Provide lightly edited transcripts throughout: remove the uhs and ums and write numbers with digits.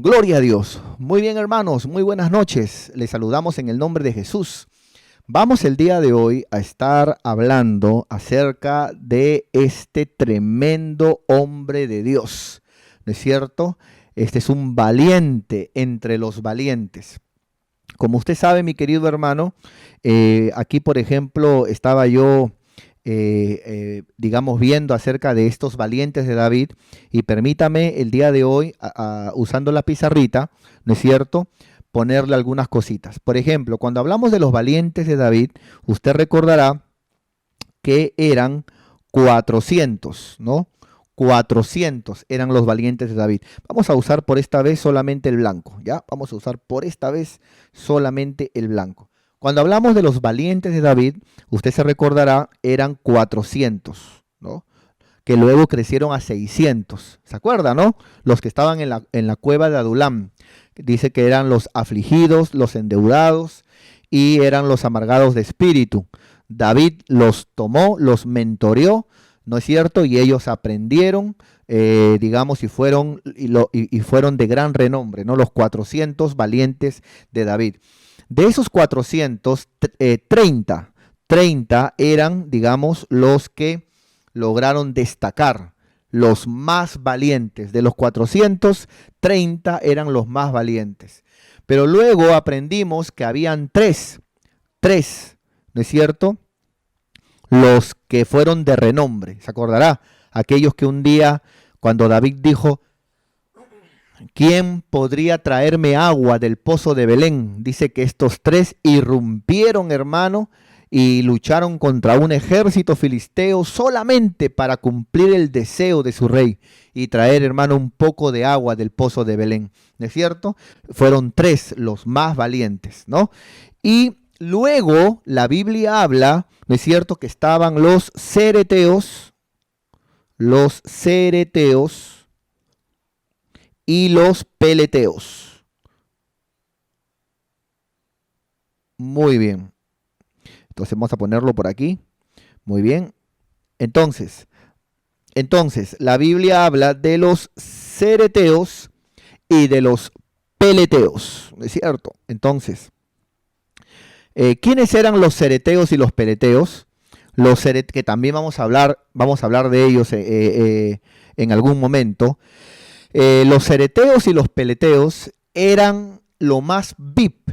Gloria a Dios. Muy bien, hermanos, muy buenas noches. Les saludamos en el nombre de Jesús. Vamos el día de hoy a estar hablando acerca de este tremendo hombre de Dios. ¿No es cierto? Este es un valiente entre los valientes. Como usted sabe, mi querido hermano, aquí, por ejemplo, estaba yo digamos, viendo acerca de estos valientes de David, y permítame el día de hoy, usando la pizarrita, ¿no es cierto?, ponerle algunas cositas. Por ejemplo, cuando hablamos de los valientes de David, usted recordará que eran 400, ¿no? 400 eran los valientes de David. Vamos a usar por esta vez solamente el blanco, ¿ya? Vamos a usar por esta vez solamente el blanco. Cuando hablamos de los valientes de David, usted se recordará, eran 400, ¿no? Que luego crecieron a 600. ¿Se acuerda, no? Los que estaban en la cueva de Adulam. Dice que eran los afligidos, los endeudados y eran los amargados de espíritu. David los tomó, los mentoreó, ¿no es cierto? Y ellos aprendieron, digamos, y fueron de gran renombre, ¿no? Los 400 valientes de David. De esos 400, 30 eran, digamos, los que lograron destacar, los más valientes. De los 400, 30 eran los más valientes. Pero luego aprendimos que habían tres, ¿no es cierto?, los que fueron de renombre. ¿Se acordará? Aquellos que un día, cuando David dijo, ¿quién podría traerme agua del pozo de Belén? Dice que estos tres irrumpieron, hermano, y lucharon contra un ejército filisteo solamente para cumplir el deseo de su rey y traer, hermano, un poco de agua del pozo de Belén. ¿No es cierto? Fueron tres los más valientes, ¿no? Y luego la Biblia habla, ¿no es cierto?, que estaban los cereteos y los peleteos. Muy bien. Entonces vamos a ponerlo por aquí. Muy bien. Entonces, la Biblia habla de los cereteos y de los peleteos, ¿no es cierto? Entonces, ¿quiénes eran los cereteos y los peleteos? Que también vamos a hablar de ellos en algún momento. Los cereteos y los peleteos eran lo más VIP,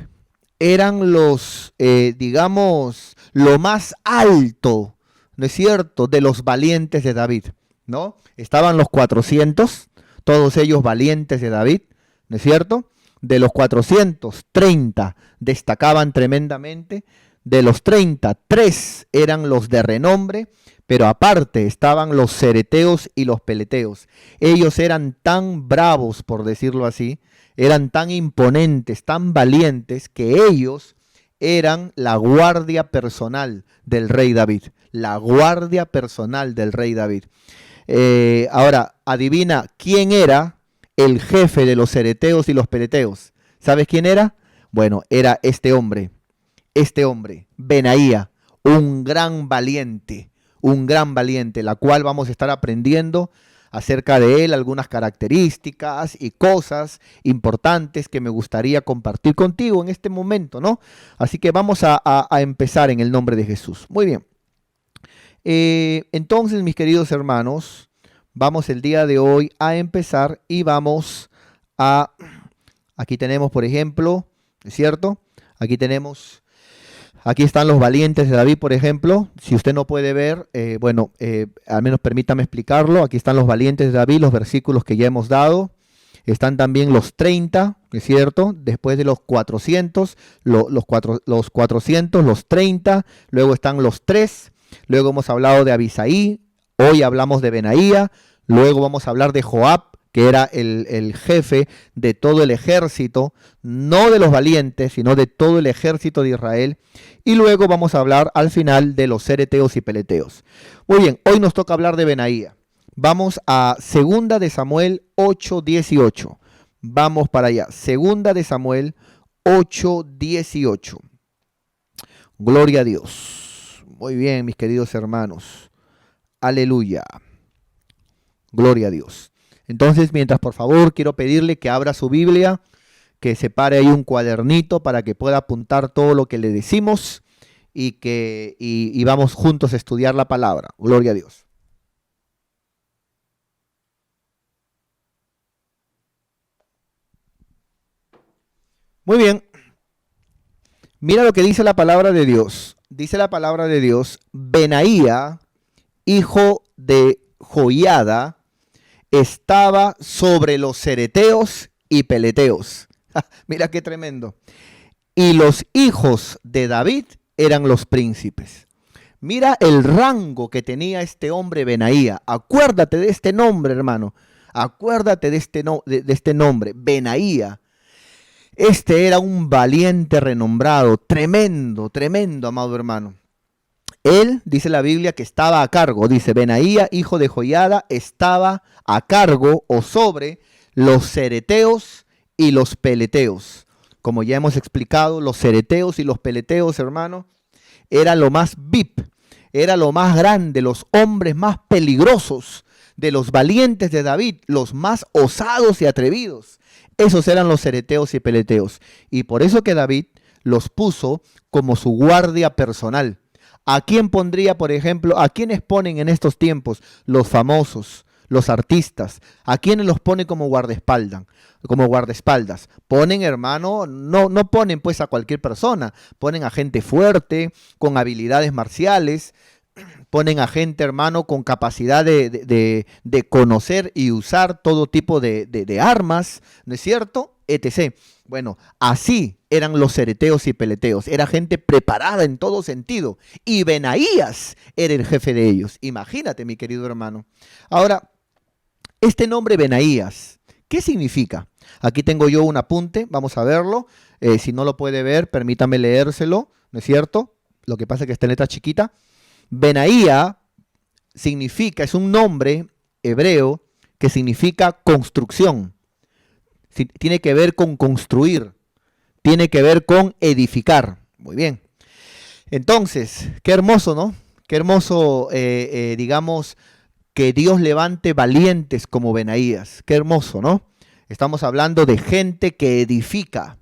eran los, digamos, lo más alto, ¿no es cierto?, de los valientes de David, ¿no? Estaban los 400, todos ellos valientes de David, ¿no es cierto? De los 430 destacaban tremendamente, de los 30, 3 eran los de renombre, pero aparte estaban los cereteos y los peleteos. Ellos eran tan bravos, por decirlo así, eran tan imponentes, tan valientes, que ellos eran la guardia personal del rey David. La guardia personal del rey David. Ahora, adivina quién era el jefe de los cereteos y los peleteos. ¿Sabes quién era? Bueno, era este hombre, Benaía, un gran valiente, la cual vamos a estar aprendiendo acerca de él, algunas características y cosas importantes que me gustaría compartir contigo en este momento, ¿no? Así que vamos a empezar en el nombre de Jesús. Muy bien. Entonces, mis queridos hermanos, vamos el día de hoy a empezar y vamos a... Aquí tenemos, por ejemplo, ¿es cierto? Aquí están los valientes de David, por ejemplo. Si usted no puede ver, al menos permítame explicarlo. Aquí están los valientes de David, los versículos que ya hemos dado. Están también los 30, ¿es cierto? Después de los 400, los 400, los 30. Luego están los 3. Luego hemos hablado de Abisaí. Hoy hablamos de Benaía. Luego vamos a hablar de Joab, que era el jefe de todo el ejército, no de los valientes, sino de todo el ejército de Israel. Y luego vamos a hablar al final de los cereteos y peleteos. Muy bien, hoy nos toca hablar de Benaía. Vamos a 2 de Samuel 8:18. Vamos para allá. 2 de Samuel 8:18. Gloria a Dios. Muy bien, mis queridos hermanos. Aleluya. Gloria a Dios. Entonces, mientras por favor quiero pedirle que abra su Biblia, que separe ahí un cuadernito para que pueda apuntar todo lo que le decimos y vamos juntos a estudiar la palabra. Gloria a Dios. Muy bien. Mira lo que dice la palabra de Dios. Dice la palabra de Dios: Benaía, hijo de Joiada, estaba sobre los cereteos y peleteos. Mira qué tremendo. Y los hijos de David eran los príncipes. Mira el rango que tenía este hombre Benaía. Acuérdate de este nombre, hermano. Acuérdate de este nombre, Benaía. Este era un valiente renombrado, tremendo, tremendo, amado hermano. Él, dice la Biblia, que estaba a cargo, dice, Benaía, hijo de Joiada, estaba a cargo o sobre los cereteos y los peleteos. Como ya hemos explicado, los cereteos y los peleteos, hermano, era lo más VIP, era lo más grande, los hombres más peligrosos de los valientes de David, los más osados y atrevidos. Esos eran los cereteos y peleteos. Y por eso que David los puso como su guardia personal. ¿A quién pondría, por ejemplo, a quiénes ponen en estos tiempos los famosos, los artistas? ¿A quiénes los pone como guardaespaldas? Como guardaespaldas. Ponen, hermano, no ponen pues a cualquier persona. Ponen a gente fuerte, con habilidades marciales. Ponen a gente, hermano, con capacidad de conocer y usar todo tipo de armas, ¿no es cierto? Etc. Bueno, así eran los cereteos y peleteos. Era gente preparada en todo sentido. Y Benaías era el jefe de ellos. Imagínate, mi querido hermano. Ahora, este nombre Benaías, ¿qué significa? Aquí tengo yo un apunte, vamos a verlo. Si no lo puede ver, permítame leérselo, ¿no es cierto? Lo que pasa es que está en letra chiquita. Benaía significa, es un nombre hebreo que significa construcción. Tiene que ver con construir, tiene que ver con edificar. Muy bien. Entonces, qué hermoso, ¿no? Qué hermoso, digamos, que Dios levante valientes como Benaías. Qué hermoso, ¿no? Estamos hablando de gente que edifica,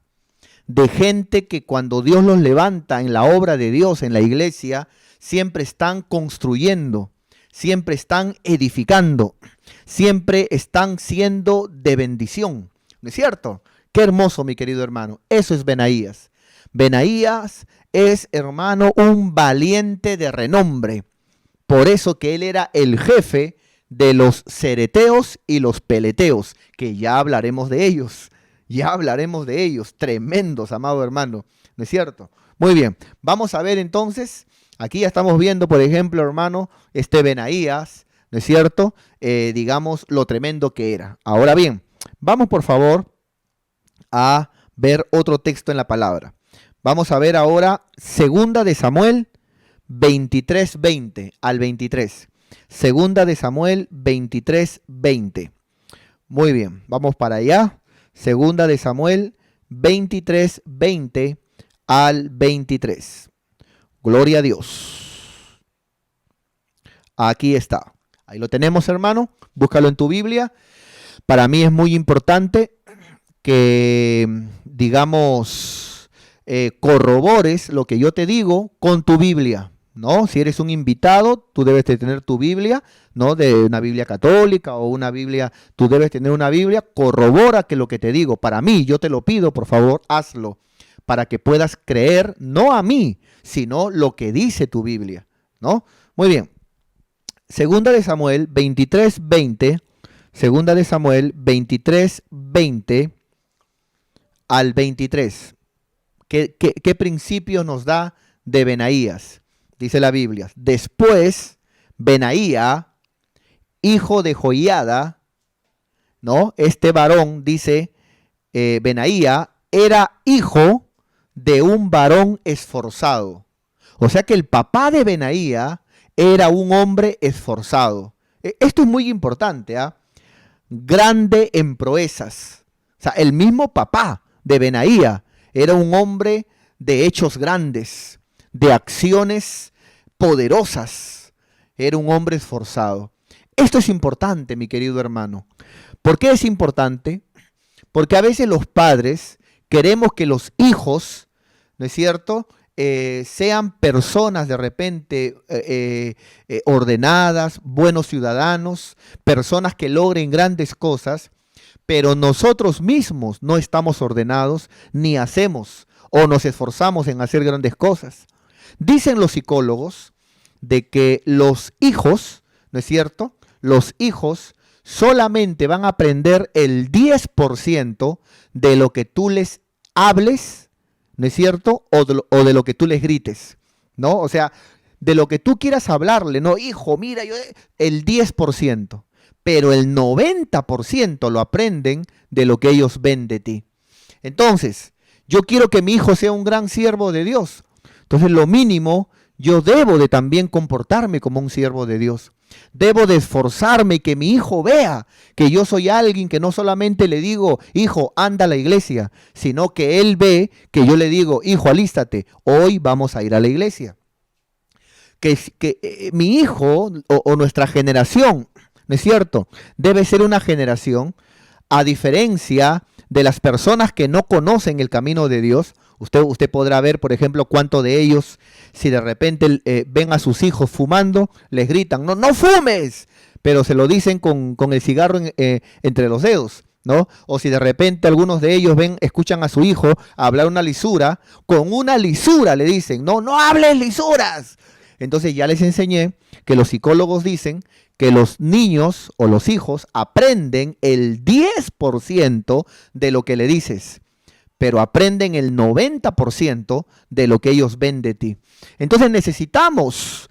de gente que cuando Dios los levanta en la obra de Dios, en la iglesia, siempre están construyendo, siempre están edificando, siempre están siendo de bendición. ¿No es cierto? Qué hermoso, mi querido hermano. Eso es Benaías. Benaías es, hermano, un valiente de renombre. Por eso que él era el jefe de los cereteos y los peleteos, que ya hablaremos de ellos. Ya hablaremos de ellos. Tremendos, amado hermano. ¿No es cierto? Muy bien. Vamos a ver entonces. Aquí ya estamos viendo, por ejemplo, hermano, este Benaías, ¿no es cierto? Digamos, lo tremendo que era. Ahora bien, vamos por favor a ver otro texto en la palabra. Vamos a ver ahora Segunda de Samuel 23, 20 al 23. Segunda de Samuel 23, 20. Muy bien, vamos para allá. Segunda de Samuel 23, 20 al 23. Gloria a Dios. Aquí está. Ahí lo tenemos, hermano. Búscalo en tu Biblia. Para mí es muy importante que, digamos, corrobores lo que yo te digo con tu Biblia, ¿no? Si eres un invitado, tú debes de tener tu Biblia, ¿no? De una Biblia católica o una Biblia, tú debes tener una Biblia. Corrobora que lo que te digo, para mí, yo te lo pido, por favor, hazlo, para que puedas creer, no a mí, sino lo que dice tu Biblia, ¿no? Muy bien. Segunda de Samuel 23, 20. Segunda de Samuel 23, 20 al 23. ¿Qué principio nos da de Benaías? Dice la Biblia. Después, Benaía, hijo de Joiada, ¿no? Este varón, dice, Benaía, era hijo de un varón esforzado. O sea que el papá de Benaía era un hombre esforzado. Esto es muy importante, ¿ah? Grande en proezas. O sea, el mismo papá de Benaía era un hombre de hechos grandes, de acciones poderosas. Era un hombre esforzado. Esto es importante, mi querido hermano. ¿Por qué es importante? Porque a veces los padres queremos que los hijos, ¿no es cierto?, sean personas de repente ordenadas, buenos ciudadanos, personas que logren grandes cosas, pero nosotros mismos no estamos ordenados ni hacemos o nos esforzamos en hacer grandes cosas. Dicen los psicólogos de que los hijos, ¿no es cierto?, los hijos solamente van a aprender el 10% de lo que tú les hables, ¿no es cierto? O de lo que tú les grites, ¿no? O sea, de lo que tú quieras hablarle, ¿no? Hijo, mira, el 10%, pero el 90% lo aprenden de lo que ellos ven de ti. Entonces, yo quiero que mi hijo sea un gran siervo de Dios. Entonces, lo mínimo, yo debo de también comportarme como un siervo de Dios. Debo de esforzarme y que mi hijo vea que yo soy alguien que no solamente le digo, hijo, anda a la iglesia, sino que él ve que yo le digo, hijo, alístate, hoy vamos a ir a la iglesia. Que mi hijo o nuestra generación, ¿no es cierto?, debe ser una generación, a diferencia de las personas que no conocen el camino de Dios. Usted podrá ver, por ejemplo, cuánto de ellos, si de repente ven a sus hijos fumando, les gritan, no, no fumes, pero se lo dicen con el cigarro entre los dedos, ¿no? O si de repente algunos de ellos escuchan a su hijo hablar una lisura, con una lisura le dicen, no, no hables lisuras. Entonces ya les enseñé que los psicólogos dicen que los niños o los hijos aprenden el 10% de lo que le dices, pero aprenden el 90% de lo que ellos ven de ti. Entonces necesitamos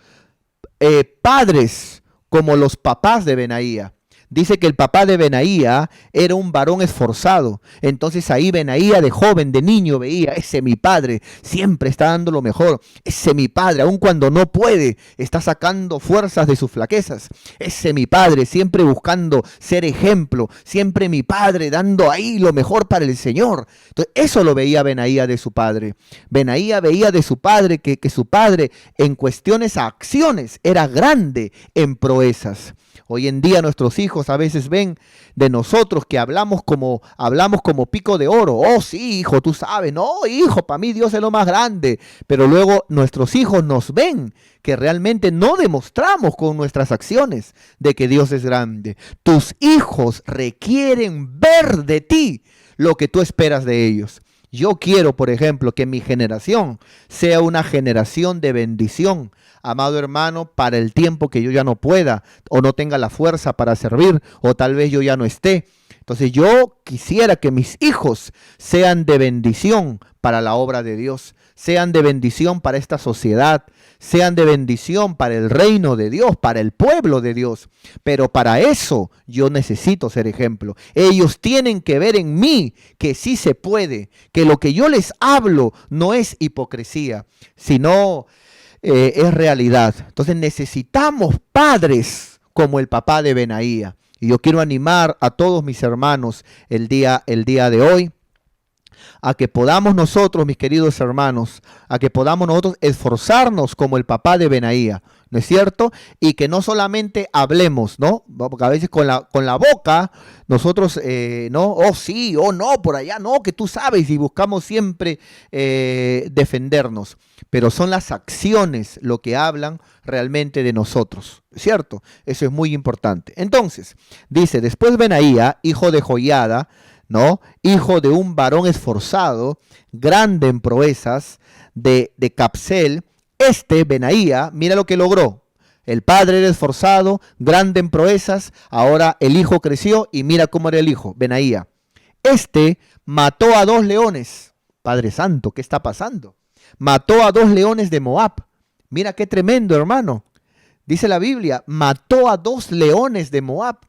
padres como los papás de Benaía. Dice que el papá de Benaía era un varón esforzado. Entonces ahí Benaía de joven, de niño, veía, ese mi padre siempre está dando lo mejor. Ese mi padre, aun cuando no puede, está sacando fuerzas de sus flaquezas. Ese mi padre siempre buscando ser ejemplo. Siempre mi padre dando ahí lo mejor para el Señor. Entonces eso lo veía Benaía de su padre. Benaía veía de su padre que su padre en cuestiones a acciones era grande en proezas. Hoy en día nuestros hijos a veces ven de nosotros que hablamos como pico de oro. Oh, sí, hijo, tú sabes. No, hijo, para mí Dios es lo más grande. Pero luego nuestros hijos nos ven que realmente no demostramos con nuestras acciones de que Dios es grande. Tus hijos requieren ver de ti lo que tú esperas de ellos. Yo quiero, por ejemplo, que mi generación sea una generación de bendición, amado hermano, para el tiempo que yo ya no pueda o no tenga la fuerza para servir o tal vez yo ya no esté. Entonces yo quisiera que mis hijos sean de bendición para la obra de Dios, sean de bendición para esta sociedad, sean de bendición para el reino de Dios, para el pueblo de Dios. Pero para eso yo necesito ser ejemplo. Ellos tienen que ver en mí que sí se puede, que lo que yo les hablo no es hipocresía, sino es realidad. Entonces necesitamos padres como el papá de Benaía. Y yo quiero animar a todos mis hermanos el día de hoy a que podamos nosotros, mis queridos hermanos, a que podamos nosotros esforzarnos como el papá de Benaía, ¿no es cierto? Y que no solamente hablemos, ¿no? Porque a veces con la boca nosotros, ¿no? Oh sí, oh no, por allá no, que tú sabes, y buscamos siempre defendernos. Pero son las acciones lo que hablan realmente de nosotros, ¿cierto? Eso es muy importante. Entonces, dice, después Benaía, hijo de Joiada, ¿no? Hijo de un varón esforzado, grande en proezas, de Capsel, Benaía, mira lo que logró. El padre era esforzado, grande en proezas, ahora el hijo creció y mira cómo era el hijo, Benaía. Mató a 2 leones. Padre Santo, ¿qué está pasando? Mató a 2 leones de Moab. Mira qué tremendo, hermano. Dice la Biblia, mató a 2 leones de Moab.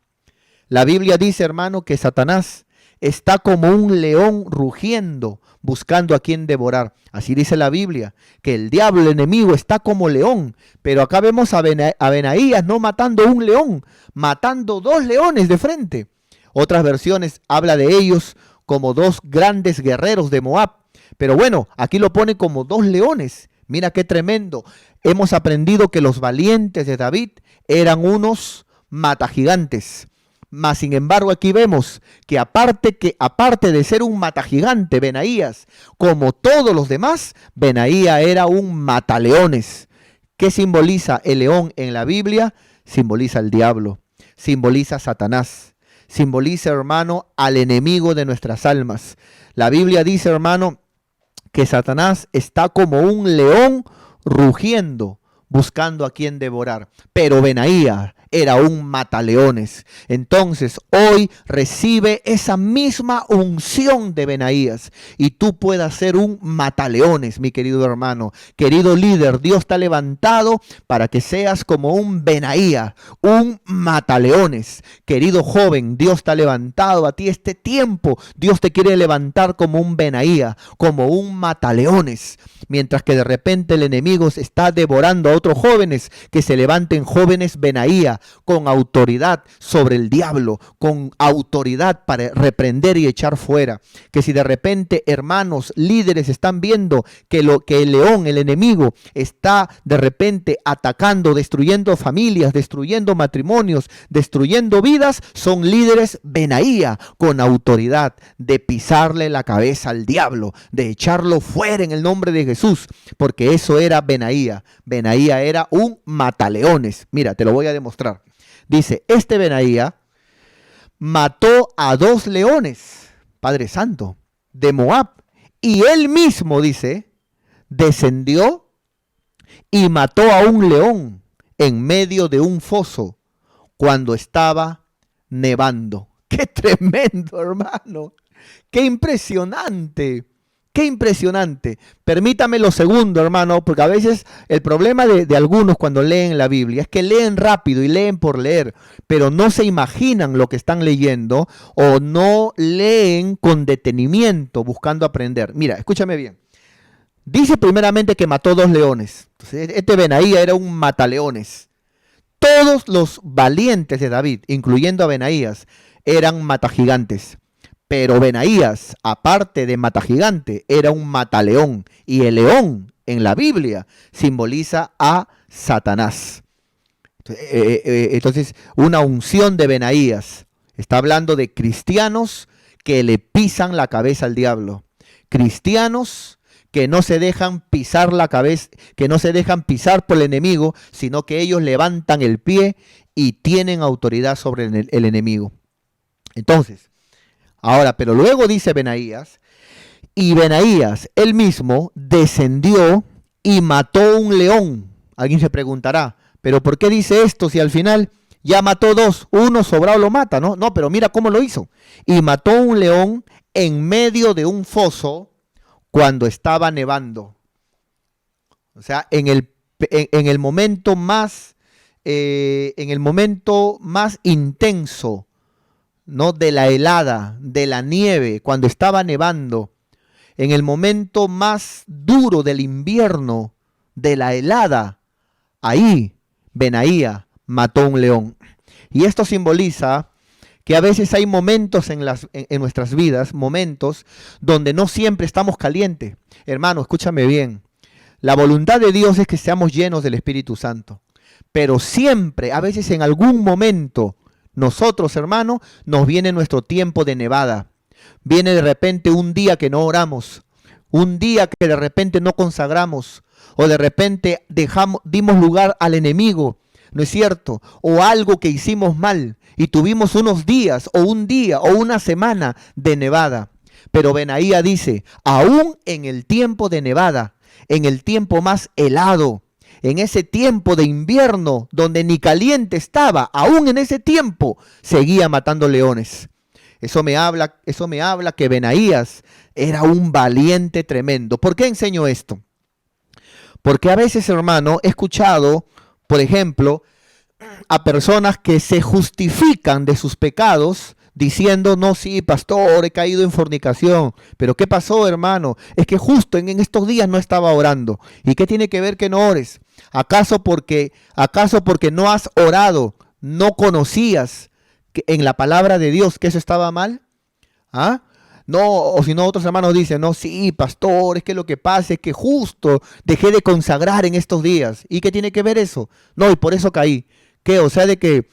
La Biblia dice, hermano, que Satanás está como un león rugiendo, buscando a quien devorar. Así dice la Biblia, que el diablo, el enemigo, está como león. Pero acá vemos a Benaías no matando un león, matando 2 leones de frente. Otras versiones habla de ellos como 2 grandes guerreros de Moab. Pero bueno, aquí lo pone como 2 leones. Mira qué tremendo. Hemos aprendido que los valientes de David eran unos mata gigantes. Mas sin embargo aquí vemos que aparte de ser un matagigante, Benaías, como todos los demás, Benaías era un mataleones. ¿Qué simboliza el león en la Biblia? Simboliza el diablo, simboliza a Satanás, simboliza, hermano, al enemigo de nuestras almas. La Biblia dice, hermano, que Satanás está como un león rugiendo, buscando a quien devorar. Pero Benaías era un mataleones. Entonces hoy recibe esa misma unción de Benaías y tú puedas ser un mataleones, mi querido hermano. Querido líder, Dios te ha levantado para que seas como un Benaías, un mataleones. Querido joven, Dios te ha levantado a ti este tiempo. Dios te quiere levantar como un Benaías, como un mataleones. Mientras que de repente el enemigo está devorando a otros jóvenes, que se levanten jóvenes Benaías con autoridad sobre el diablo, con autoridad para reprender y echar fuera. Que si de repente hermanos líderes están viendo que el león, el enemigo, está de repente atacando, destruyendo familias, destruyendo matrimonios, destruyendo vidas, son líderes Benaías con autoridad de pisarle la cabeza al diablo, de echarlo fuera en el nombre de Jesús, porque eso era Benaías. Benaías era un mataleones. Mira, te lo voy a demostrar. Dice, este Benaías mató a 2 leones, Padre Santo, de Moab, y él mismo, dice, descendió y mató a un león en medio de un foso cuando estaba nevando. ¡Qué tremendo, hermano! ¡Qué impresionante! ¡Qué impresionante! Permítame lo segundo, hermano, porque a veces el problema de algunos cuando leen la Biblia es que leen rápido y leen por leer, pero no se imaginan lo que están leyendo o no leen con detenimiento buscando aprender. Mira, escúchame bien. Dice primeramente que mató 2 leones. Entonces, este Benaías era un mataleones. Todos los valientes de David, incluyendo a Benaías, eran matagigantes. Pero Benaías, aparte de matagigante, era un mataleón. Y el león en la Biblia simboliza a Satanás. Entonces, una unción de Benaías. Está hablando de cristianos que le pisan la cabeza al diablo. Cristianos que no se dejan pisar la cabeza, que no se dejan pisar por el enemigo, sino que ellos levantan el pie y tienen autoridad sobre el enemigo. Entonces, ahora, pero luego dice Benaías, y Benaías él mismo descendió y mató un león. Alguien se preguntará, ¿pero por qué dice esto si al final ya mató 2? Uno sobrado lo mata, ¿no? No, pero mira cómo lo hizo. Y mató un león en medio de un foso cuando estaba nevando. O sea, en el momento más intenso, ¿no? De la helada, de la nieve, cuando estaba nevando, en el momento más duro del invierno, de la helada, ahí Benaías mató un león. Y esto simboliza que a veces hay momentos en nuestras vidas, momentos donde no siempre estamos calientes. Hermano, escúchame bien. La voluntad de Dios es que seamos llenos del Espíritu Santo. Pero siempre, a veces en algún momento, nosotros, hermano, nos viene nuestro tiempo de nevada. Viene de repente un día que no oramos, un día que de repente no consagramos, o de repente dimos lugar al enemigo, ¿no es cierto? O algo que hicimos mal y tuvimos unos días, o un día, o una semana de nevada. Pero Benaías dice, aún en el tiempo de nevada, en el tiempo más helado, en ese tiempo de invierno donde ni caliente estaba, aún en ese tiempo seguía matando leones. Eso me habla que Benaías era un valiente tremendo. ¿Por qué enseño esto? Porque a veces, hermano, he escuchado, por ejemplo, a personas que se justifican de sus pecados diciendo, no, sí, pastor, he caído en fornicación. Pero ¿qué pasó, hermano? Es que justo en estos días no estaba orando. ¿Y qué tiene que ver que no ores? ¿Acaso porque no has orado, no conocías que en la palabra de Dios que eso estaba mal? ¿Ah? No, o si no, otros hermanos dicen, no, sí, pastor, es que lo que pasa es que justo dejé de consagrar en estos días. ¿Y qué tiene que ver eso? No, y por eso caí. ¿Qué? O sea de que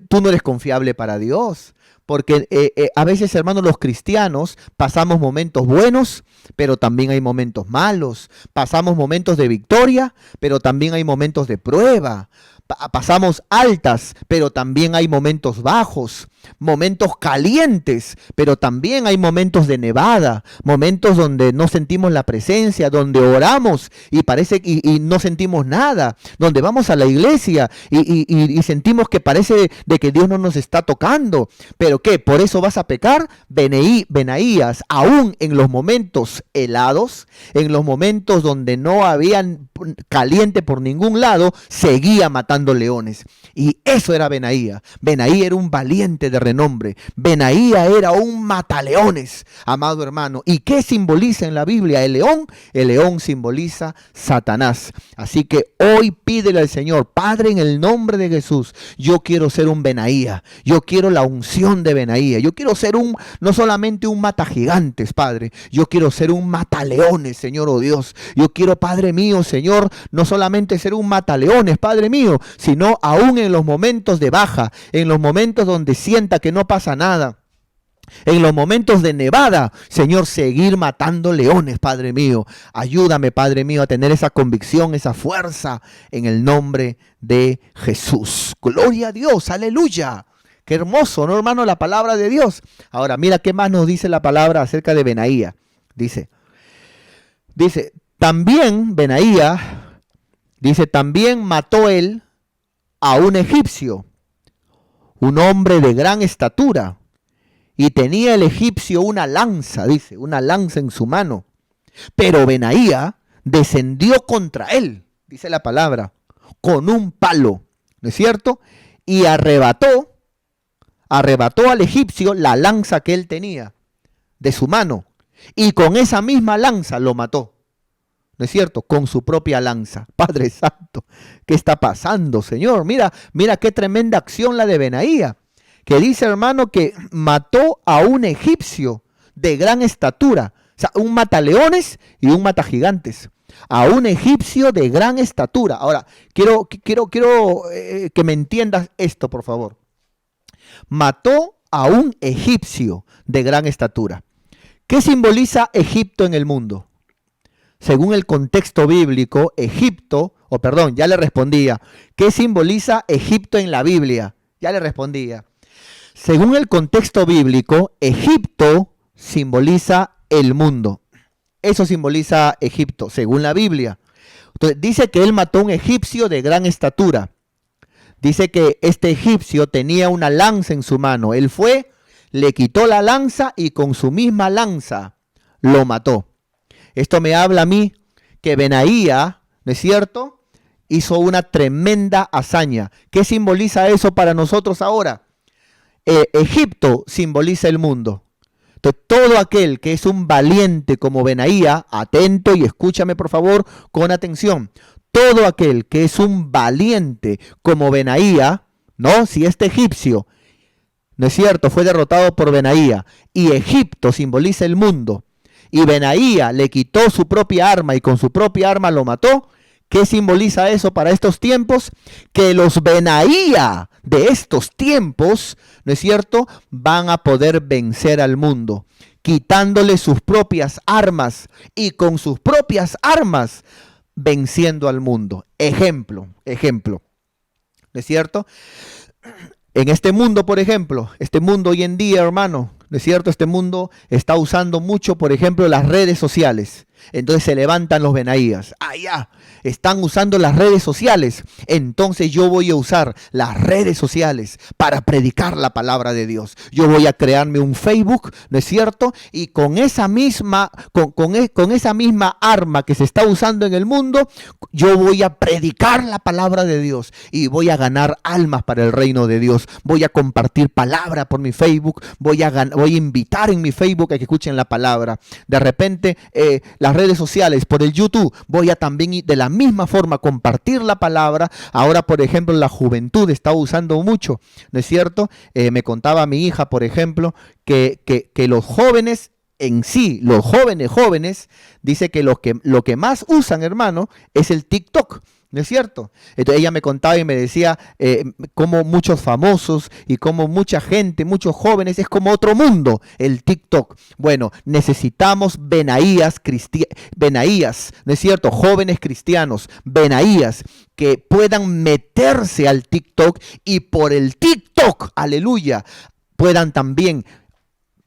tú no eres confiable para Dios. Porque a veces, hermanos, los cristianos pasamos momentos buenos, pero también hay momentos malos. Pasamos momentos de victoria, pero también hay momentos de prueba. Pasamos altas, pero también hay momentos bajos, momentos calientes, pero también hay momentos de nevada, momentos donde no sentimos la presencia, donde oramos y parece y no sentimos nada, donde vamos a la iglesia y sentimos que parece de que Dios no nos está tocando. ¿Pero qué? ¿Por eso vas a pecar? Benaías, aún en los momentos helados, en los momentos donde no habían caliente por ningún lado, seguía matando leones. Y eso era Benaía. Benaía era un valiente de renombre. Benaía era un mataleones, amado hermano. ¿Y qué simboliza en la Biblia el león? El león simboliza Satanás. Así que hoy pídele al Señor, Padre, en el nombre de Jesús, yo quiero ser un Benaía. Yo quiero la unción de Benaía. Yo quiero ser no solamente un mata gigantes, Padre. Yo quiero ser un mataleones, Señor, oh Dios. Yo quiero, Padre mío, Señor, no solamente ser un mataleones, Padre mío, sino aún en los momentos de baja, en los momentos donde sienta que no pasa nada, en los momentos de nevada, Señor, seguir matando leones, Padre mío. Ayúdame, Padre mío, a tener esa convicción, esa fuerza, en el nombre de Jesús. Gloria a Dios, aleluya. Qué hermoso, ¿no, hermano? La palabra de Dios. Ahora, mira qué más nos dice la palabra acerca de Benaía. Dice, también Benaía, también mató él a un egipcio, un hombre de gran estatura, y tenía el egipcio una lanza, una lanza en su mano. Pero Benaía descendió contra él, dice la palabra, con un palo, ¿no es cierto? Y arrebató al egipcio la lanza que él tenía de su mano, y con esa misma lanza lo mató. ¿No es cierto? Con su propia lanza. Padre Santo, ¿qué está pasando, Señor? Mira qué tremenda acción la de Benaía, que dice, hermano, que mató a un egipcio de gran estatura. O sea, un mataleones y un matagigantes. A un egipcio de gran estatura. Ahora, quiero que me entiendas esto, por favor. Mató a un egipcio de gran estatura. ¿Qué simboliza Egipto en el mundo? Según el contexto bíblico, ya le respondía. ¿Qué simboliza Egipto en la Biblia? Ya le respondía. Según el contexto bíblico, Egipto simboliza el mundo. Eso simboliza Egipto, según la Biblia. Entonces, dice que él mató a un egipcio de gran estatura. Dice que este egipcio tenía una lanza en su mano. Él fue, le quitó la lanza y con su misma lanza lo mató. Esto me habla a mí que Benaía, ¿no es cierto?, hizo una tremenda hazaña. ¿Qué simboliza eso para nosotros ahora? Egipto simboliza el mundo. Entonces, todo aquel que es un valiente como Benaía, atento y escúchame por favor con atención. Todo aquel que es un valiente como Benaía, ¿no? Si este egipcio, ¿no es cierto?, fue derrotado por Benaía y Egipto simboliza el mundo, y Benaía le quitó su propia arma y con su propia arma lo mató. ¿Qué simboliza eso para estos tiempos? Que los Benaía de estos tiempos, ¿no es cierto?, van a poder vencer al mundo, quitándole sus propias armas y con sus propias armas venciendo al mundo. Ejemplo, ¿no es cierto? En este mundo, por ejemplo, este mundo hoy en día, hermano, ¿no es cierto? Este mundo está usando mucho, por ejemplo, las redes sociales. Entonces se levantan los Benaías. Están usando las redes sociales. Entonces yo voy a usar las redes sociales para predicar la palabra de Dios. Yo voy a crearme un Facebook, ¿no es cierto? Y con esa misma, con esa misma arma que se está usando en el mundo, yo voy a predicar la palabra de Dios y voy a ganar almas para el reino de Dios. Voy a compartir palabra por mi Facebook. Voy a invitar en mi Facebook a que escuchen la palabra. De repente, las redes sociales, por el YouTube, voy a también de la misma forma compartir la palabra. Ahora, por ejemplo, la juventud está usando mucho, ¿no es cierto? Me contaba mi hija, por ejemplo, que los jóvenes en sí, los jóvenes, dice que lo que más usan, hermano, es el TikTok. ¿No es cierto? Entonces ella me contaba y me decía cómo muchos famosos y cómo mucha gente, muchos jóvenes, es como otro mundo el TikTok. Bueno, necesitamos Benaías, ¿no es cierto? Jóvenes cristianos, Benaías, que puedan meterse al TikTok y por el TikTok, aleluya, puedan también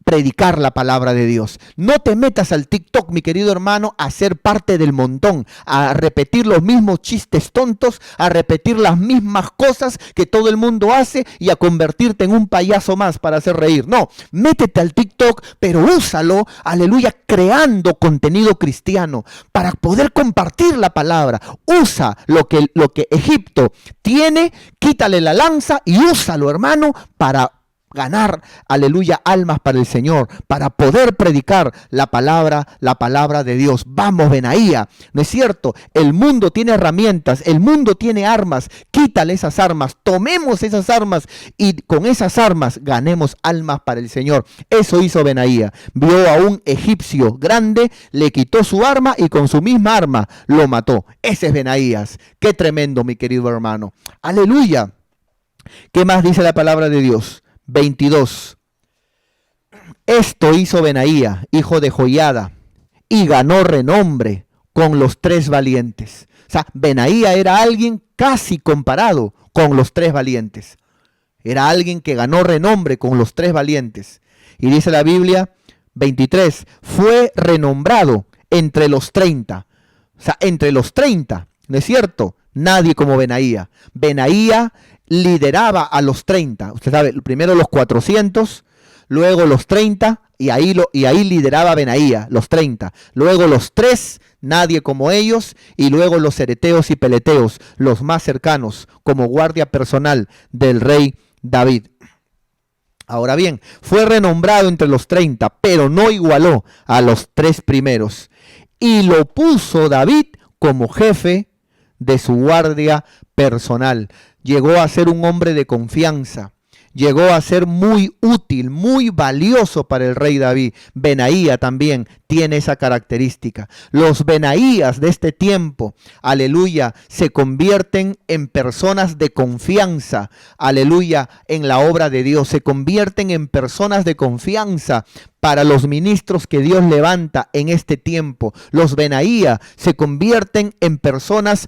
predicar la palabra de Dios. No te metas al TikTok, mi querido hermano, a ser parte del montón, a repetir los mismos chistes tontos, a repetir las mismas cosas que todo el mundo hace y a convertirte en un payaso más para hacer reír. No, métete al TikTok, pero úsalo, aleluya, creando contenido cristiano para poder compartir la palabra. Usa lo que Egipto tiene, quítale la lanza y úsalo, hermano, para ganar, aleluya, almas para el Señor, para poder predicar la palabra de Dios. Vamos, Benaía, ¿no es cierto? El mundo tiene herramientas, el mundo tiene armas, quítale esas armas, tomemos esas armas y con esas armas ganemos almas para el Señor. Eso hizo Benaía, vio a un egipcio grande, le quitó su arma y con su misma arma lo mató. Ese es Benaías. Qué tremendo, mi querido hermano. Aleluya. ¿Qué más dice la palabra de Dios? 22. Esto hizo Benaía, hijo de Joiada, y ganó renombre con los 3 valientes. O sea, Benaía era alguien casi comparado con los 3 valientes. Era alguien que ganó renombre con los 3 valientes. Y dice la Biblia, 23, fue renombrado entre los 30. O sea, entre los 30, ¿no es cierto? Nadie como Benaía. Benaía lideraba a los 30. Usted sabe, primero los 400, luego los 30, y ahí lideraba Benaía, los 30. Luego los 3, nadie como ellos, y luego los cereteos y peleteos, los más cercanos, como guardia personal del rey David. Ahora bien, fue renombrado entre los 30, pero no igualó a los 3 primeros. Y lo puso David como jefe de su guardia personal. Llegó a ser un hombre de confianza. Llegó a ser muy útil, muy valioso para el rey David. Benaía también tiene esa característica. Los Benaías de este tiempo, aleluya, se convierten en personas de confianza, aleluya, en la obra de Dios. Se convierten en personas de confianza para los ministros que Dios levanta en este tiempo. Los Benaía se convierten en personas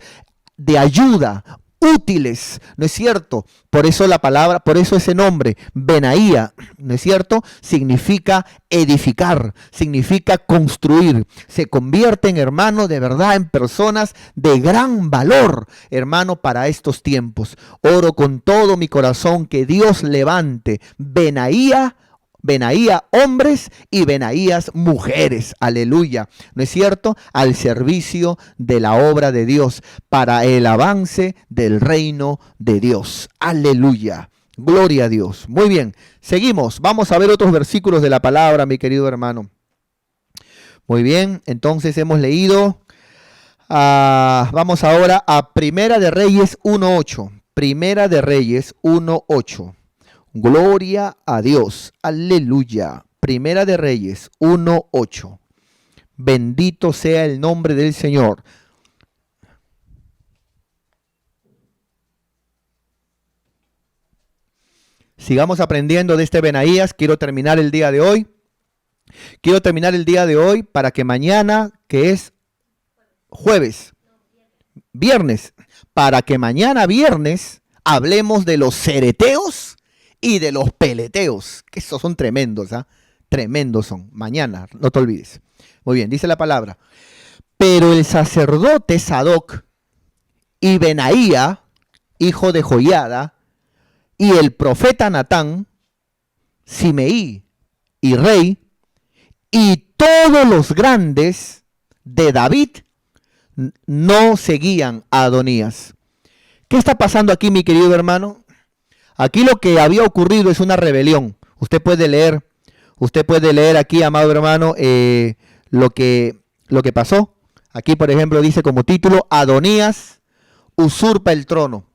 de ayuda, útiles, ¿no es cierto? Por eso la palabra, por eso ese nombre, Benaía, ¿no es cierto? Significa edificar, significa construir. Se convierten, hermano, de verdad en personas de gran valor, hermano, para estos tiempos. Oro con todo mi corazón que Dios levante Benaía hombres y Benaías mujeres, aleluya, ¿no es cierto? Al servicio de la obra de Dios, para el avance del reino de Dios, aleluya, gloria a Dios. Muy bien, seguimos, vamos a ver otros versículos de la palabra, mi querido hermano. Muy bien, entonces hemos leído, vamos ahora a Primera de Reyes 1:8, Primera de Reyes 1:8. Gloria a Dios, aleluya. Primera de Reyes 1:8. Bendito sea el nombre del Señor. Sigamos aprendiendo de este Benaías. Quiero terminar el día de hoy. Para que mañana, que es viernes, para que mañana viernes hablemos de los cereteos y de los peleteos, que esos son tremendos, tremendos son. Mañana, no te olvides. Muy bien, dice la palabra. Pero el sacerdote Sadoc y Benaía, hijo de Joiada, y el profeta Natán, Simeí y rey, y todos los grandes de David no seguían a Adonías. ¿Qué está pasando aquí, mi querido hermano? Aquí lo que había ocurrido es una rebelión. Usted puede leer aquí, amado hermano, lo que pasó. Aquí, por ejemplo, dice como título, Adonías usurpa el trono.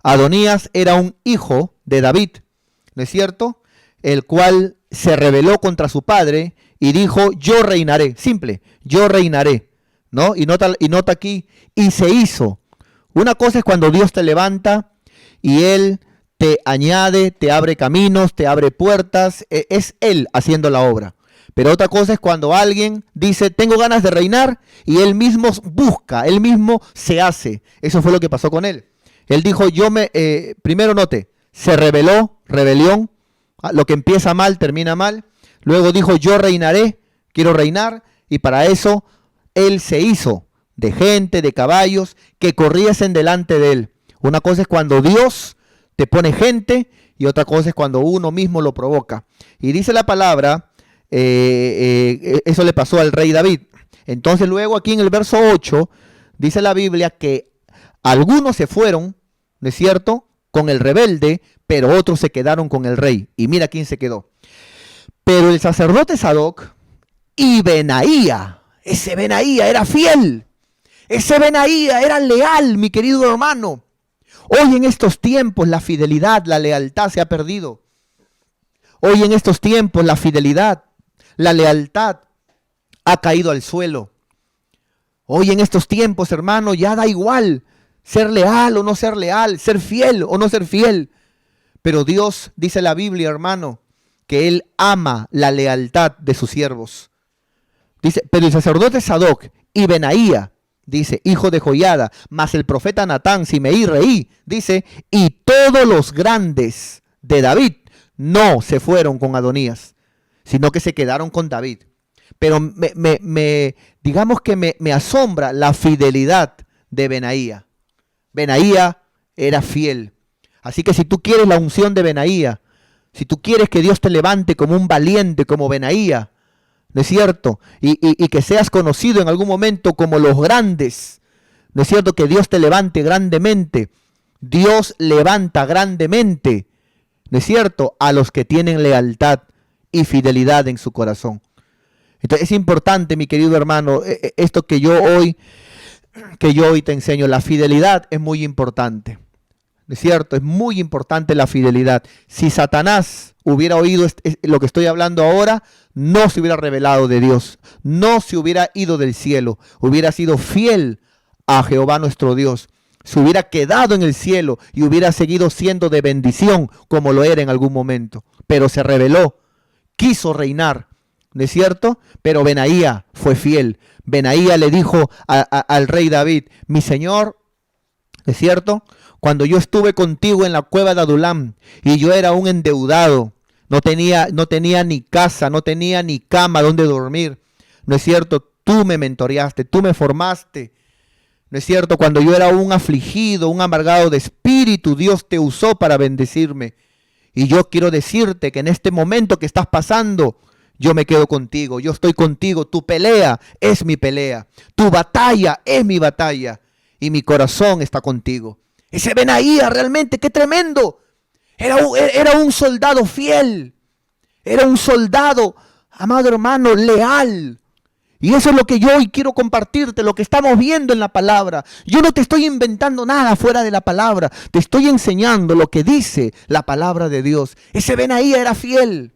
Adonías era un hijo de David, ¿no es cierto? El cual se rebeló contra su padre y dijo, yo reinaré. Simple, yo reinaré, ¿no? Y nota aquí, y se hizo Una cosa es cuando Dios te levanta y Él te añade, te abre caminos, te abre puertas. Es Él haciendo la obra. Pero otra cosa es cuando alguien dice, tengo ganas de reinar, y él mismo busca, él mismo se hace. Eso fue lo que pasó con él. Él dijo, primero note, se rebeló, rebelión. Lo que empieza mal, termina mal. Luego dijo, yo reinaré, quiero reinar. Y para eso, él se hizo de gente, de caballos, que corriesen delante de él. Una cosa es cuando Dios te pone gente, y otra cosa es cuando uno mismo lo provoca. Y dice la palabra, eso le pasó al rey David. Entonces luego aquí en el verso 8 dice la Biblia que algunos se fueron, ¿no es cierto?, con el rebelde, pero otros se quedaron con el rey. Y mira quién se quedó. Pero el sacerdote Sadoc y Benaía, ese Benaía era fiel, ese Benaía era leal, mi querido hermano. Hoy en estos tiempos la fidelidad, la lealtad se ha perdido. Hoy en estos tiempos la fidelidad, la lealtad ha caído al suelo. Hoy en estos tiempos, hermano, ya da igual ser leal o no ser leal, ser fiel o no ser fiel. Pero Dios, dice la Biblia, hermano, que Él ama la lealtad de sus siervos. Dice, pero el sacerdote Sadoc y Benaía, dice, hijo de Joiada, más el profeta Natán, Simei, rey, dice, y todos los grandes de David no se fueron con Adonías, sino que se quedaron con David. Pero digamos que me asombra la fidelidad de Benaía. Benaía era fiel. Así que si tú quieres la unción de Benaía, si tú quieres que Dios te levante como un valiente, como Benaía, ¿no es cierto? Y que seas conocido en algún momento como los grandes, ¿no es cierto? Que Dios te levante grandemente. Dios levanta grandemente, ¿no es cierto?, a los que tienen lealtad y fidelidad en su corazón. Entonces es importante, mi querido hermano, esto que yo hoy te enseño. La fidelidad es muy importante, ¿no es cierto? Es muy importante la fidelidad. Si Satanás hubiera oído lo que estoy hablando ahora, no se hubiera revelado de Dios, no se hubiera ido del cielo, hubiera sido fiel a Jehová nuestro Dios, se hubiera quedado en el cielo y hubiera seguido siendo de bendición como lo era en algún momento. Pero se rebeló, quiso reinar, ¿no es cierto? Pero Benaía fue fiel. Benaía le dijo al rey David, mi señor, ¿no es cierto?, cuando yo estuve contigo en la cueva de Adulam y yo era un endeudado, no tenía ni casa, no tenía ni cama donde dormir, ¿no es cierto? Tú me mentoreaste, tú me formaste, ¿no es cierto? Cuando yo era un afligido, un amargado de espíritu, Dios te usó para bendecirme. Y yo quiero decirte que en este momento que estás pasando, yo me quedo contigo, yo estoy contigo, tu pelea es mi pelea, tu batalla es mi batalla y mi corazón está contigo. Ese Benaía realmente, qué tremendo. Era un soldado fiel, era un soldado, amado hermano, leal. Y eso es lo que yo hoy quiero compartirte, lo que estamos viendo en la palabra. Yo no te estoy inventando nada fuera de la palabra, te estoy enseñando lo que dice la palabra de Dios. Ese Benaía era fiel,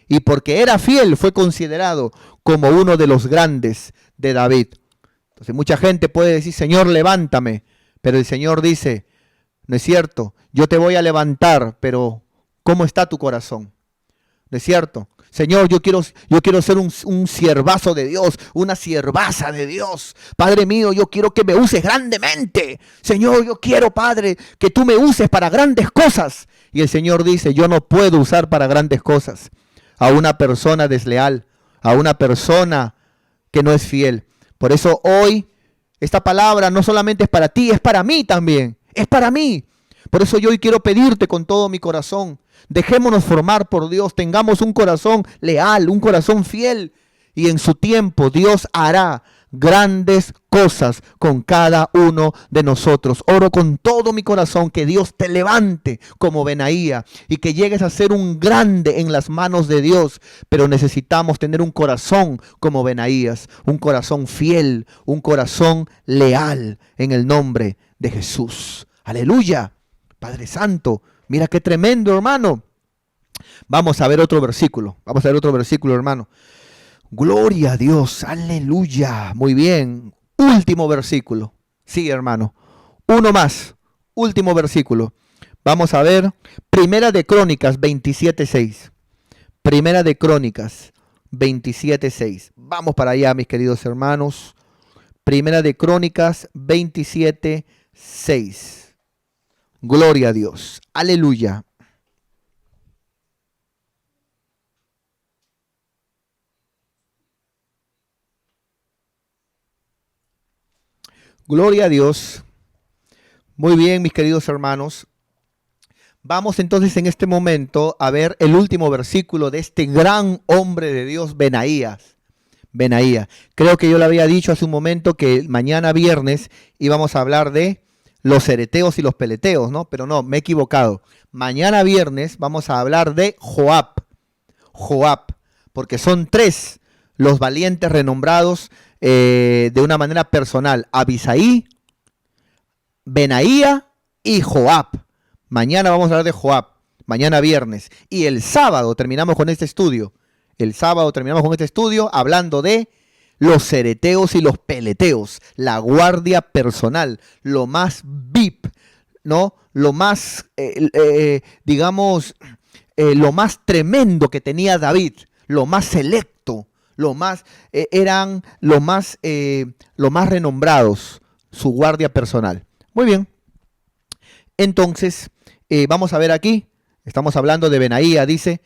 y porque era fiel fue considerado como uno de los grandes de David. Entonces mucha gente puede decir, Señor, levántame. Pero el Señor dice, ¿no es cierto? Yo te voy a levantar, pero ¿cómo está tu corazón? ¿No es cierto? Señor, yo quiero ser un siervazo de Dios, una siervaza de Dios. Padre mío, yo quiero que me uses grandemente. Señor, yo quiero, Padre, que tú me uses para grandes cosas. Y el Señor dice, yo no puedo usar para grandes cosas a una persona desleal, a una persona que no es fiel. Por eso hoy esta palabra no solamente es para ti, es para mí también, es para mí. Por eso yo hoy quiero pedirte con todo mi corazón, dejémonos formar por Dios, tengamos un corazón leal, un corazón fiel, y en su tiempo Dios hará grandes cosas con cada uno de nosotros. Oro con todo mi corazón que Dios te levante como Benaía y que llegues a ser un grande en las manos de Dios. Pero necesitamos tener un corazón como Benaías, un corazón fiel, un corazón leal en el nombre de Jesús. Aleluya. Padre Santo, mira qué tremendo, hermano. Vamos a ver otro versículo, hermano. Gloria a Dios, aleluya. Muy bien, último versículo. Sí, hermano. Uno más. Último versículo. Vamos a ver. Primera de Crónicas 27:6. Primera de Crónicas 27:6. Vamos para allá, mis queridos hermanos. Primera de Crónicas 27:6. Gloria a Dios. Aleluya. Gloria a Dios. Muy bien, mis queridos hermanos. Vamos entonces en este momento a ver el último versículo de este gran hombre de Dios, Benaías. Benaías. Creo que yo le había dicho hace un momento que mañana viernes íbamos a hablar de los cereteos y los peleteos, ¿no? Pero no, me he equivocado. Mañana viernes vamos a hablar de Joab. Joab, porque son tres los valientes renombrados de una manera personal. Abisaí, Benaía y Joab. Mañana vamos a hablar de Joab, mañana viernes. Y el sábado terminamos con este estudio. El sábado terminamos con este estudio hablando de los cereteos y los peleteos, la guardia personal, lo más VIP, ¿no? Lo más, digamos, lo más tremendo que tenía David, lo más selecto, lo más, eran lo más renombrados, su guardia personal. Muy bien. Entonces, vamos a ver aquí, estamos hablando de Benaía, dice,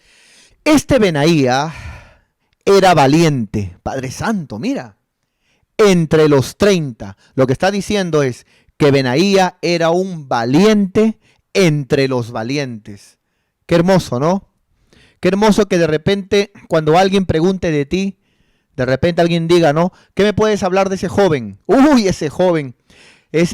este Benaía era valiente, Padre Santo, mira, entre los 30. Lo que está diciendo es que Benaía era un valiente entre los valientes. Qué hermoso, ¿no? Qué hermoso que de repente, cuando alguien pregunte de ti, de repente alguien diga, ¿no? ¿Qué me puedes hablar de ese joven? Uy, ese joven es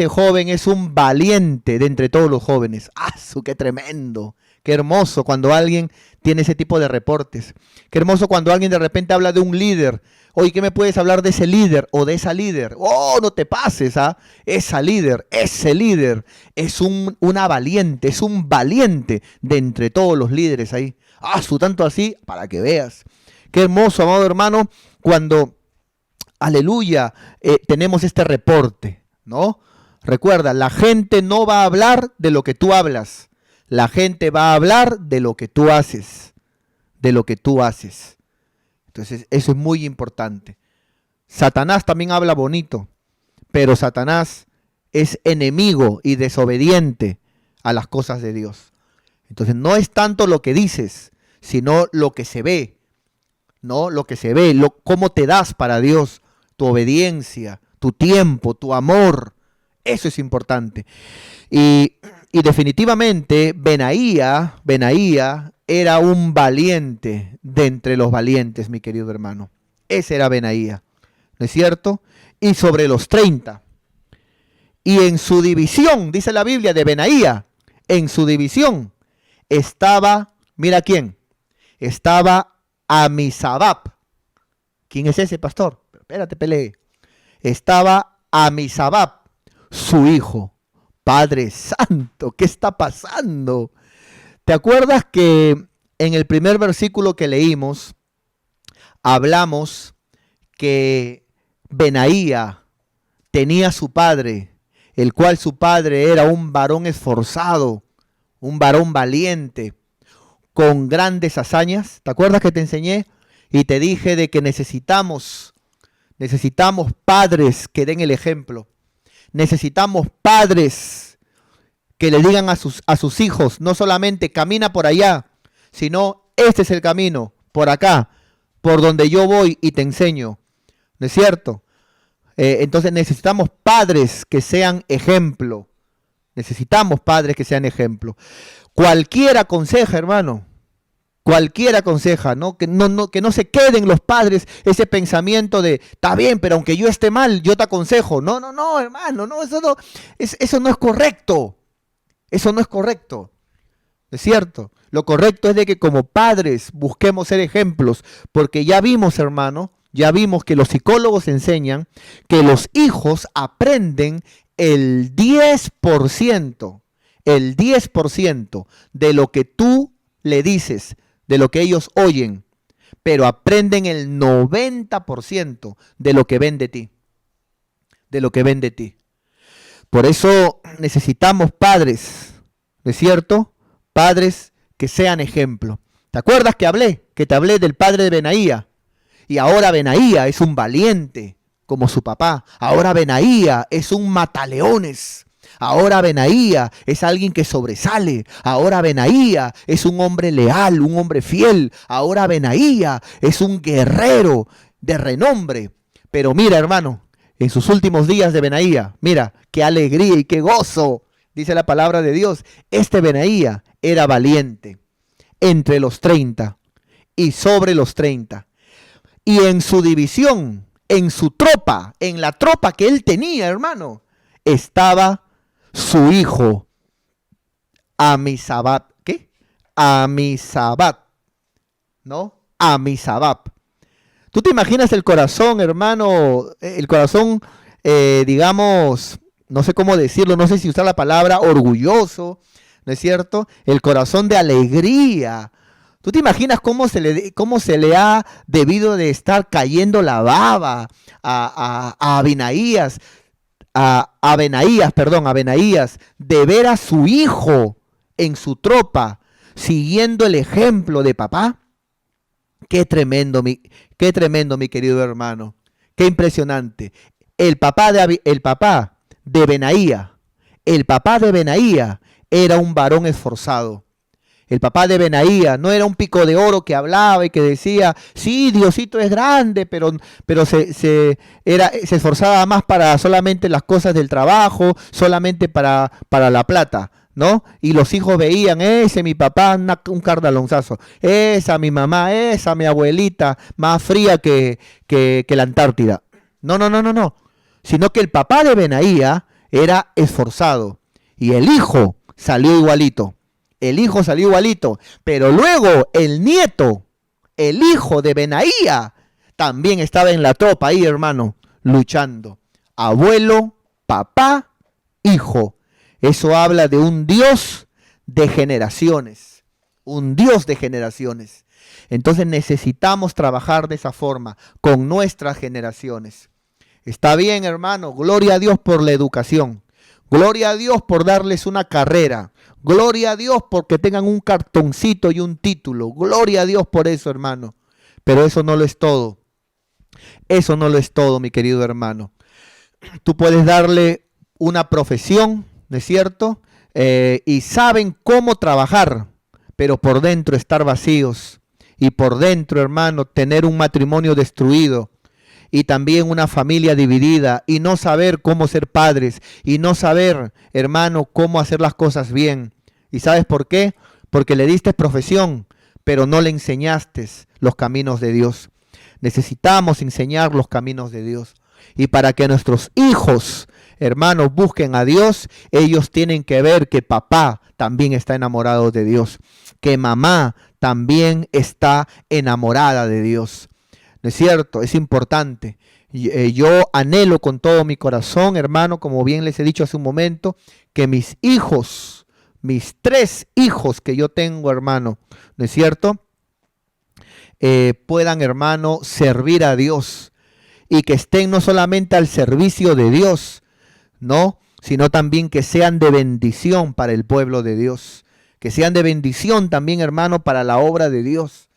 un valiente de entre todos los jóvenes. ¡Ah, qué tremendo! Qué hermoso cuando alguien tiene ese tipo de reportes. Qué hermoso cuando alguien de repente habla de un líder. Oye, ¿qué me puedes hablar de ese líder o de esa líder? ¡Oh, no te pases! ¿Ah? Ese líder es una valiente, es un valiente de entre todos los líderes ahí. ¡Ah, tanto así! Para que veas. Qué hermoso, amado hermano, cuando, aleluya, tenemos este reporte, ¿no? Recuerda, la gente no va a hablar de lo que tú hablas. La gente va a hablar de lo que tú haces. De lo que tú haces. Entonces, eso es muy importante. Satanás también habla bonito, pero Satanás es enemigo y desobediente a las cosas de Dios. Entonces, no es tanto lo que dices, sino lo que se ve. ¿No? Lo que se ve, cómo te das para Dios, tu obediencia, tu tiempo, tu amor. Eso es importante. Y definitivamente Benaía era un valiente de entre los valientes, mi querido hermano. Ese era Benaía, ¿no es cierto? Y sobre los 30. Y en su división, dice la Biblia de Benaía, en su división estaba, mira quién, estaba Amisabab. ¿Quién es ese pastor? Espérate, peleé. Estaba Amisabab, su hijo. Padre Santo, ¿qué está pasando? ¿Te acuerdas que en el primer versículo que leímos hablamos que Benaía tenía su padre, el cual su padre era un varón esforzado, un varón valiente, con grandes hazañas? ¿Te acuerdas que te enseñé y te dije de que necesitamos padres que den el ejemplo? Necesitamos padres que le digan a sus hijos, no solamente camina por allá, sino este es el camino, por acá, por donde yo voy y te enseño. ¿No es cierto? Entonces necesitamos padres que sean ejemplo. Necesitamos padres que sean ejemplo. Cualquiera aconseja, hermano. Cualquiera aconseja, ¿no? Que no se queden los padres ese pensamiento de, está bien, pero aunque yo esté mal, yo te aconsejo. No, hermano, no, eso no es correcto. Eso no es correcto. ¿Es cierto? Lo correcto es de que como padres busquemos ser ejemplos, porque ya vimos, hermano, ya vimos que los psicólogos enseñan que los hijos aprenden el 10% de lo que tú le dices, de lo que ellos oyen, pero aprenden el 90% de lo que ven de ti. De lo que ven de ti. Por eso necesitamos padres, ¿no es cierto? Padres que sean ejemplo. ¿Te acuerdas que te hablé del padre de Benaía? Y ahora Benaía es un valiente como su papá. Ahora Benaía es un mataleones. Ahora Benaía es alguien que sobresale. Ahora Benaía es un hombre leal, un hombre fiel. Ahora Benaía es un guerrero de renombre. Pero mira, hermano, en sus últimos días de Benaía, mira, qué alegría y qué gozo, dice la palabra de Dios. Este Benaía era valiente entre los 30 y sobre los 30. Y en su división, en su tropa, en la tropa que él tenía, hermano, estaba su hijo Amisabat. ¿Qué? Amisabat, ¿no? Amisabat. ¿Tú te imaginas el corazón, hermano? El corazón, digamos, no sé cómo decirlo, no sé si usar la palabra orgulloso, ¿no es cierto? El corazón de alegría. ¿Tú te imaginas cómo se le ha debido de estar cayendo la baba a Benaías, a Benaías, de ver a su hijo en su tropa, siguiendo el ejemplo de papá? Qué tremendo, mi querido hermano. Qué impresionante. El papá de Benaía, el papá de Benaía era un varón esforzado. El papá de Benaía no era un pico de oro que hablaba y que decía, sí, Diosito es grande, pero se esforzaba más para solamente las cosas del trabajo, solamente para la plata, ¿no? Y los hijos veían, ese mi papá, un cardalonzazo, esa mi mamá, esa mi abuelita, más fría que la Antártida. No, no, no, no, no. Sino que el papá de Benaía era esforzado y el hijo salió igualito. El hijo salió igualito, pero luego el nieto, el hijo de Benaía, también estaba en la tropa ahí, hermano, luchando. Abuelo, papá, hijo. Eso habla de un Dios de generaciones, un Dios de generaciones. Entonces necesitamos trabajar de esa forma con nuestras generaciones. Está bien, hermano, gloria a Dios por la educación. Gloria a Dios por darles una carrera. Gloria a Dios porque tengan un cartoncito y un título. Gloria a Dios por eso, hermano. Pero eso no lo es todo. Eso no lo es todo, mi querido hermano. Tú puedes darle una profesión, ¿no es cierto? Y saben cómo trabajar, pero por dentro estar vacíos. Y por dentro, hermano, tener un matrimonio destruido. Y también una familia dividida y no saber cómo ser padres y no saber, hermano, cómo hacer las cosas bien. ¿Y sabes por qué? Porque le diste profesión, pero no le enseñaste los caminos de Dios. Necesitamos enseñar los caminos de Dios. Y para que nuestros hijos, hermanos, busquen a Dios, ellos tienen que ver que papá también está enamorado de Dios, que mamá también está enamorada de Dios. ¿No es cierto? Es importante. Yo anhelo con todo mi corazón, hermano, como bien les he dicho hace un momento, que mis hijos, mis 3 hijos que yo tengo, hermano, ¿no es cierto? Puedan, hermano, servir a Dios y que estén no solamente al servicio de Dios, ¿no? Sino también que sean de bendición para el pueblo de Dios. Que sean de bendición también, hermano, para la obra de Dios.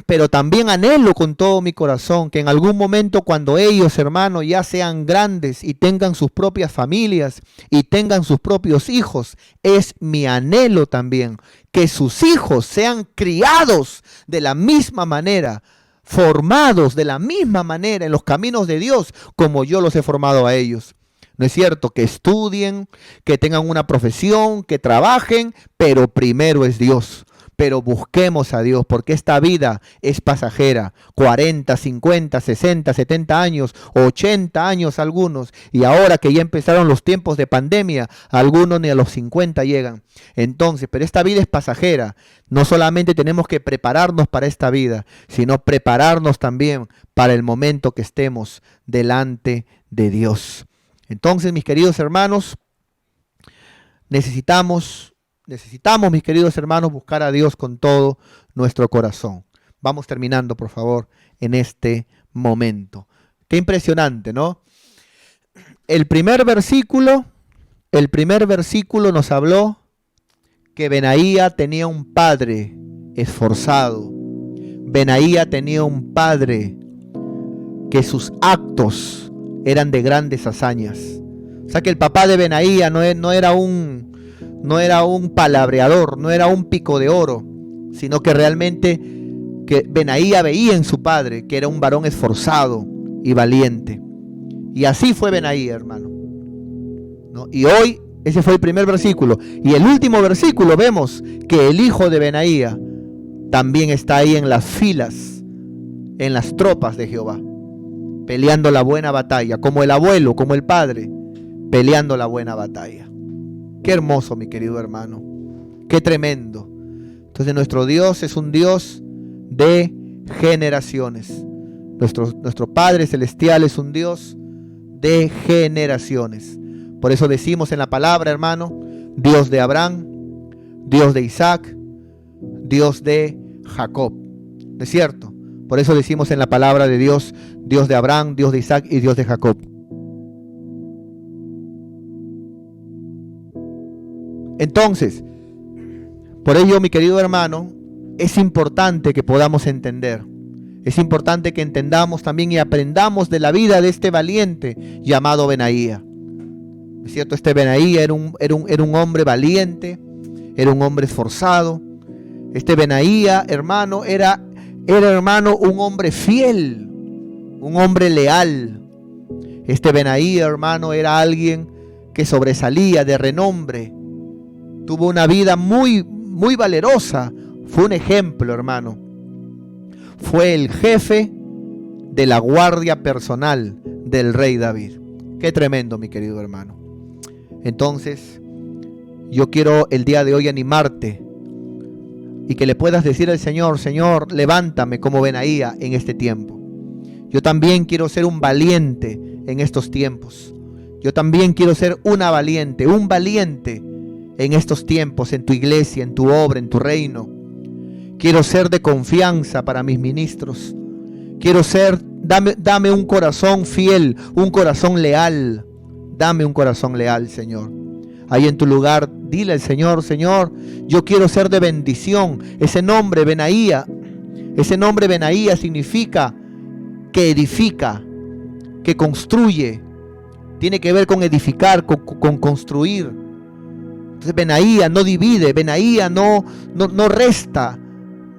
Pero también anhelo con todo mi corazón que en algún momento cuando ellos, hermanos, ya sean grandes y tengan sus propias familias y tengan sus propios hijos, es mi anhelo también que sus hijos sean criados de la misma manera, formados de la misma manera en los caminos de Dios como yo los he formado a ellos. ¿No es cierto? Que estudien, que tengan una profesión, que trabajen, pero primero es Dios. Pero busquemos a Dios porque esta vida es pasajera. 40, 50, 60, 70 años, 80 años algunos. Y ahora que ya empezaron los tiempos de pandemia, algunos ni a los 50 llegan. Entonces, pero esta vida es pasajera. No solamente tenemos que prepararnos para esta vida, sino prepararnos también para el momento que estemos delante de Dios. Entonces, mis queridos hermanos, necesitamos, mis queridos hermanos, buscar a Dios con todo nuestro corazón. Vamos terminando, por favor, en este momento. Qué impresionante, ¿no? el primer versículo nos habló que Benaía tenía un padre esforzado. Benaía tenía un padre que sus actos eran de grandes hazañas. O sea que el papá de Benaía no era un palabreador, no era un pico de oro, sino que realmente que Benaía veía en su padre que era un varón esforzado y valiente. Y así fue Benaía, hermano, ¿no? Y hoy ese fue el primer versículo. Y el último versículo vemos que el hijo de Benaía también está ahí en las filas, en las tropas de Jehová, peleando la buena batalla, como el abuelo, como el padre, peleando la buena batalla. Qué hermoso, mi querido hermano, qué tremendo. Entonces nuestro Dios es un Dios de generaciones. Nuestro Padre Celestial es un Dios de generaciones. Por eso decimos en la palabra, hermano, Dios de Abraham, Dios de Isaac, Dios de Jacob. ¿No es cierto? Por eso decimos en la palabra de Dios, Dios de Abraham, Dios de Isaac y Dios de Jacob. Entonces, por ello, mi querido hermano, es importante que podamos entender. Es importante que entendamos también y aprendamos de la vida de este valiente llamado Benaía. ¿Es cierto? Este Benaía era un hombre valiente, era un hombre esforzado. Este Benaía, hermano, era hermano un hombre fiel, un hombre leal. Este Benaía, hermano, era alguien que sobresalía de renombre. Tuvo una vida muy, muy valerosa. Fue un ejemplo, hermano. Fue el jefe de la guardia personal del rey David. Qué tremendo, mi querido hermano. Entonces, yo quiero el día de hoy animarte y que le puedas decir al Señor: Señor, levántame como Benaía en este tiempo. Yo también quiero ser un valiente en estos tiempos. Yo también quiero ser una valiente, un valiente en estos tiempos, en tu iglesia, en tu obra, en tu reino. Quiero ser de confianza para mis ministros. Quiero ser, dame un corazón fiel, un corazón leal. Dame un corazón leal, Señor. Ahí en tu lugar, dile al Señor: Señor, yo quiero ser de bendición. Ese nombre Benaía significa que edifica, que construye. Tiene que ver con edificar, con construir. Entonces Benaía no divide, Benaía no resta,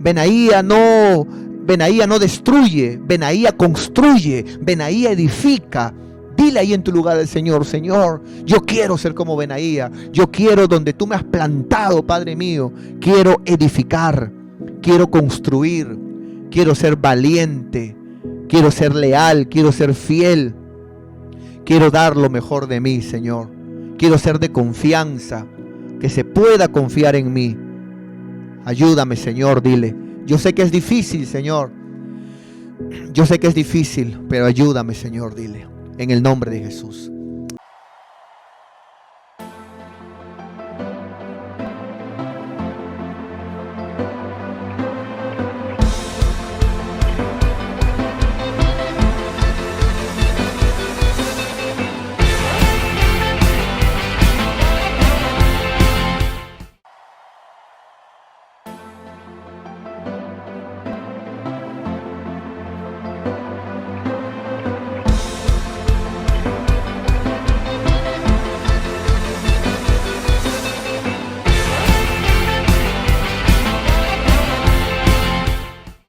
Benaía no destruye, Benaía construye, Benaía edifica. Dile ahí en tu lugar al Señor: Señor, yo quiero ser como Benaía. Yo quiero donde tú me has plantado, Padre mío. Quiero edificar, quiero construir, quiero ser valiente, quiero ser leal, quiero ser fiel. Quiero dar lo mejor de mí, Señor. Quiero ser de confianza, que se pueda confiar en mí. Ayúdame, Señor, dile. Yo sé que es difícil, Señor. Yo sé que es difícil, pero ayúdame, Señor, dile. En el nombre de Jesús.